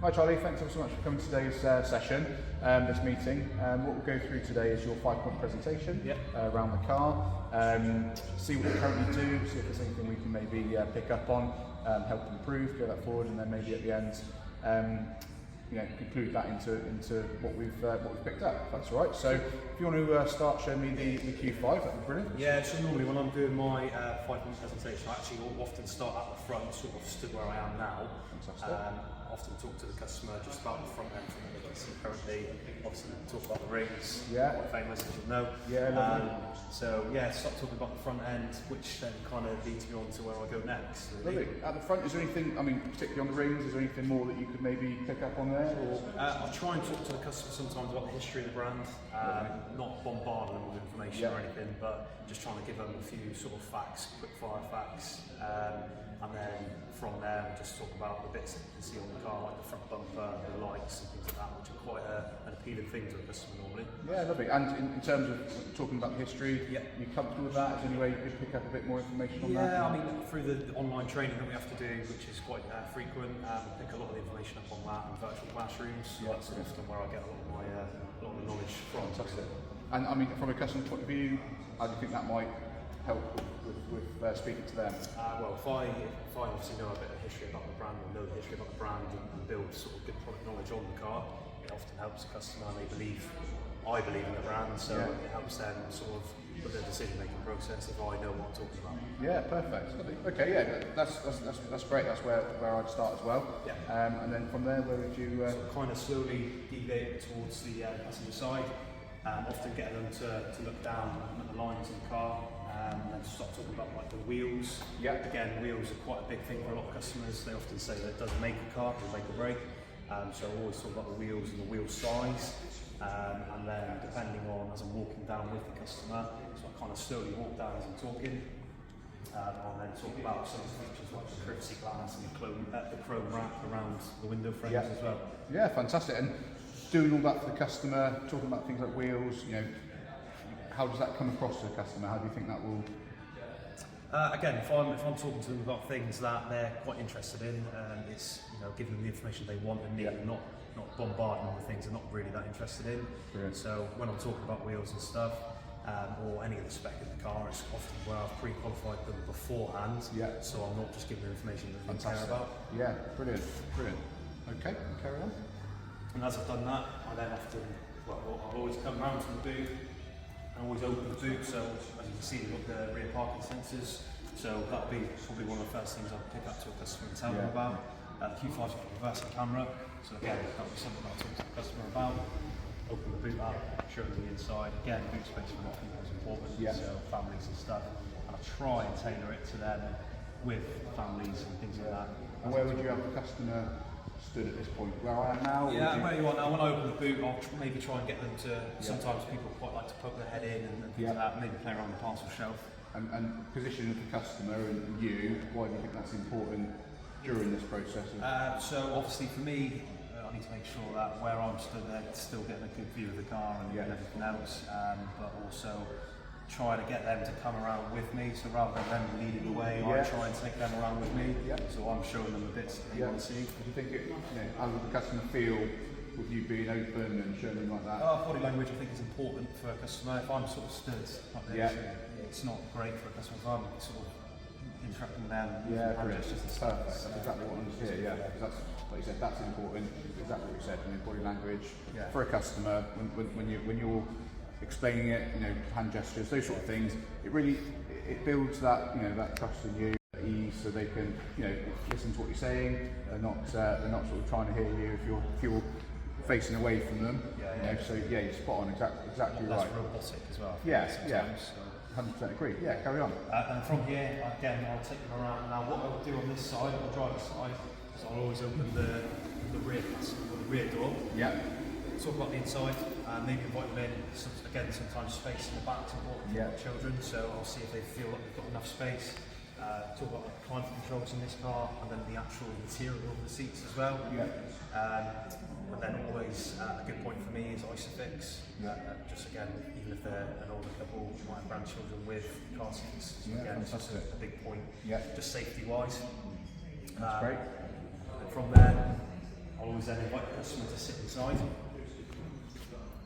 Hi Charlie, thanks ever so much for coming to today's session, this meeting. What we'll go through today is your 5-point presentation around the car, see what you currently do, see if there's anything we can maybe pick up on, help improve, go that forward, and then maybe at the end conclude that into what we've picked up, if that's all right. So if you want to start showing me the Q5, that'd be brilliant. Yeah, so normally when I'm doing my 5-point presentation, I actually often start at the front, sort of stood where I am now. Fantastic. Often talk to the customer just about the front end from what they can see currently. Obviously talk about the rings, quite famous as you know. Yeah, lovely. Start talking about the front end, which then kind of leads me on to where I go next. Lovely. Really. At the front, is there anything, particularly on the rings, is there anything more that you could maybe pick up on there? Or? I try and talk to the customer sometimes about the history of the brand, not bombarding them with information or anything, but just trying to give them a few sort of facts, quick fire facts, and then from there we just talk about the bits that you can see on the car, like the front bumper, the lights and things like that, which are quite an appealing thing to a customer normally. Yeah, lovely. And in terms of talking about the history, you comfortable with that? Is there any way you could pick up a bit more information on that? Yeah, through the online training that we have to do, which is quite frequent, pick a lot of the information up on that and virtual classrooms. So that's often where I get a lot of the knowledge from. Fantastic. And from a customer point of view, how do you think that might help with speaking to them? Well, if I obviously know a bit of history about the brand, or know the history about the brand, and build sort of good product knowledge on the car, it often helps the customer, and I believe in the brand, so it helps them sort of with their decision-making process if I know what I'm talking about. Yeah, perfect. Okay, yeah, that's great. That's where I'd start as well. Yeah. And then from there, where would you? So kind of slowly deviate towards the passenger side, often getting them to look down at the lines in the car. And then start talking about like the wheels. Yeah. Again, wheels are quite a big thing for a lot of customers. They often say that it doesn't make a car, it'll make or break. So I always talk about the wheels and the wheel size. And then depending on as I'm walking down with the customer, so I kind of slowly walk down as I'm talking. And then talk about some features like the privacy glass and the chrome wrap around the window frames as well. Yeah, fantastic. And doing all that for the customer, talking about things like wheels, how does that come across to the customer? How do you think that will? Again, if I'm talking to them about things that they're quite interested in, it's giving them the information they want and need, and not bombarding them with things they're not really that interested in. Brilliant. So when I'm talking about wheels and stuff, or any of the spec in the car, it's often where I've pre-qualified them beforehand. Yeah. So I'm not just giving them information that they care about. Yeah, brilliant. Okay, carry on. And as I've done that, I then often, I'll always come round from the boot. I always open the boot, so as you can see, we've got the rear parking sensors. So that'll be probably one of the first things I'll pick up to a customer and tell them about. The Q5's got a reversing camera, so again, that'll be something I'll talk to the customer about. Open the boot up, show them the inside. Again, boot space for a lot of people is important, so families and stuff. And I try and tailor it to them with families and things like that. And where would you have the customer stood at this point? Where I am now? Yeah, where you are now. When I open the boot, I'll maybe try and get them to. Sometimes people quite like to poke their head in and things like that. Maybe play around the parcel shelf. And position of the customer and you. Why do you think that's important during this process? So obviously for me, I need to make sure that where I'm stood, they're still getting a good view of the car and everything else. But also try to get them to come around with me. So rather than them leading the way, I try and take them around with me. So I'm showing them the bits that they want to see. Do you think how would the customer feel with you being open and showing them like that? Body language I think is important for a customer. If I'm sort of stood like this, it's not great for a customer. If I'm sort of interacting with them, brilliant. Perfect. That's exactly what I want to hear. Yeah, because that's like you said, that's important. Exactly what you said. Body language for a customer when you're explaining it, hand gestures, those sort of things. It builds that that trust in you, ease, so they can listen to what you're saying. They're not sort of trying to hear you if you're facing away from them. So you're spot on, exactly right. That's robotic as well. Sometimes, 100% agree. Yeah, carry on. And from here, again, I'll take them around. Now, what I'll do on this side, on the driver's side, is I'll always open the rear door. Yeah. Talk about the inside, maybe invite them in. Again, sometimes space in the back is important for children, so I'll see if they feel like they've got enough space. Talk about the climate controls in this car, and then the actual material of the seats as well. And then always a good point for me is Isofix. Just again, even if they're an older couple, you might have grandchildren with car seats. So again, it's just a big point, just safety wise. That's great. From there, I'll always always then invite the customer to sit inside.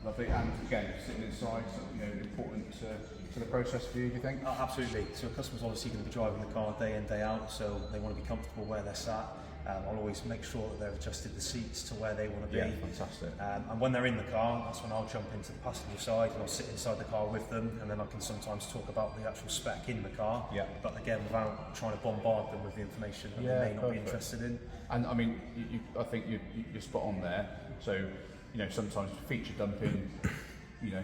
Lovely. And again, sitting inside, you know, important to the process for you, do you think? Oh, absolutely. So a customer's obviously going to be driving the car day in, day out, so they want to be comfortable where they're sat. I'll always make sure that they've adjusted the seats to where they want to be. Yeah, fantastic. And when they're in the car, that's when I'll jump into the passenger side and I'll sit inside the car with them, and then I can sometimes talk about the actual spec in the car. Yeah. But again, without trying to bombard them with the information that Yeah, they may not be perfect. interested in. And I mean, I think you're spot on there. So, you know, sometimes feature dumping, you know,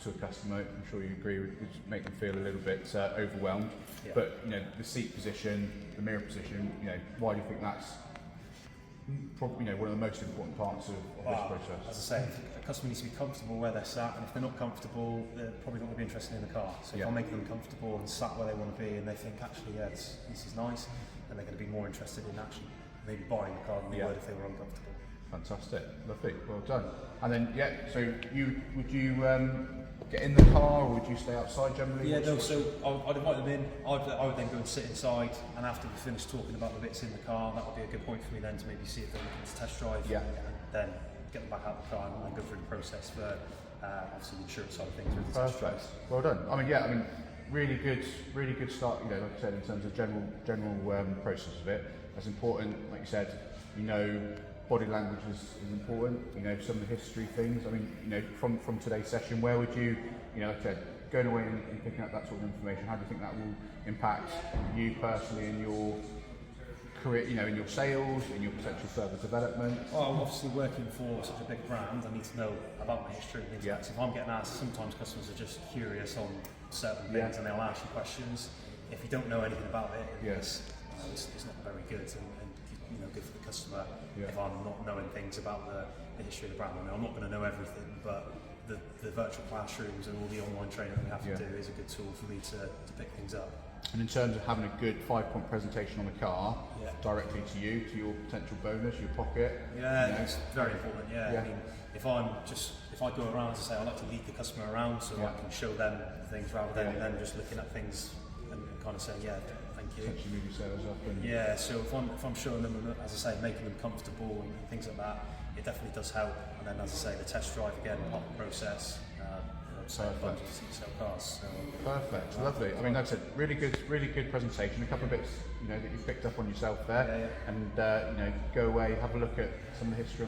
to a customer, I'm sure you agree, would make them feel a little bit overwhelmed. Yeah. But you know, the seat position, the mirror position, you know, why do you think that's probably, you know, one of the most important parts of this process? As I say, a customer needs to be comfortable where they're sat, and if they're not comfortable, they're probably not going to be interested in the car. So if I make them comfortable and sat where they want to be, and they think, actually, yeah, this is nice, then they're going to be more interested in actually maybe buying the car than they would if they were uncomfortable. Fantastic, lovely, well done. And then, so would you get in the car, or would you stay outside generally? Yeah, no, so I'd invite them in, I would then go and sit inside, and after we finish talking about the bits in the car, that would be a good point for me then to maybe see if they're looking to test drive, and then get them back out of the car and then go through the process for obviously the insurance side of things with the test drive. Well done. I mean, really good start, you know, like I said, in terms of general process of it. That's important, like you said, you know, body language is important, you know, some of the history things. I mean, you know, from today's session, where would you, you know, like I said, going away and picking up that sort of information, how do you think that will impact you personally in your career, you know, in your sales, in your potential further development? Well, I'm obviously working for such a big brand, I need to know about my history and things like that. So if I'm getting asked, sometimes customers are just curious on certain things and they'll ask you questions. If you don't know anything about it, it's not very good and you know, good for the customer if I'm not knowing things about the history of the brand. I mean, I'm not going to know everything, but the virtual classrooms and all the online training that we have to do is a good tool for me to pick things up. And in terms of having a good 5-point presentation on the car, directly to you, to your potential bonus, your pocket. Yeah, it's very important. I mean, if I go around to say I like to lead the customer around so I can show them things rather than them just looking at things and kind of saying, thank you. Potentially move your sales up. And so if I'm showing them, as I say, making them comfortable and things like that, it definitely does help. And then, as I say, the test drive again, part of the process. Sell cars. So. Perfect, lovely. I mean, like I said, really good presentation. A couple of bits, you know, that you've picked up on yourself there, and you know, go away, have a look at some of the history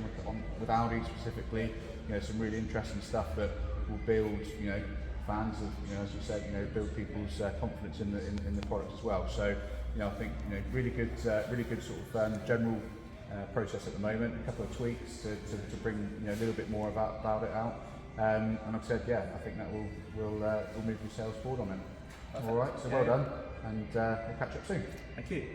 with Audi specifically. You know, some really interesting stuff that will build, you know, fans of, you know, as you said, you know, build people's confidence in the product as well. So, you know, I think, you know, really good sort of general process at the moment. A couple of tweaks to bring, you know, a little bit more about it out. And like I said, I think that will move your sales forward on it. All right, so well done, and we'll catch up soon. Thank you.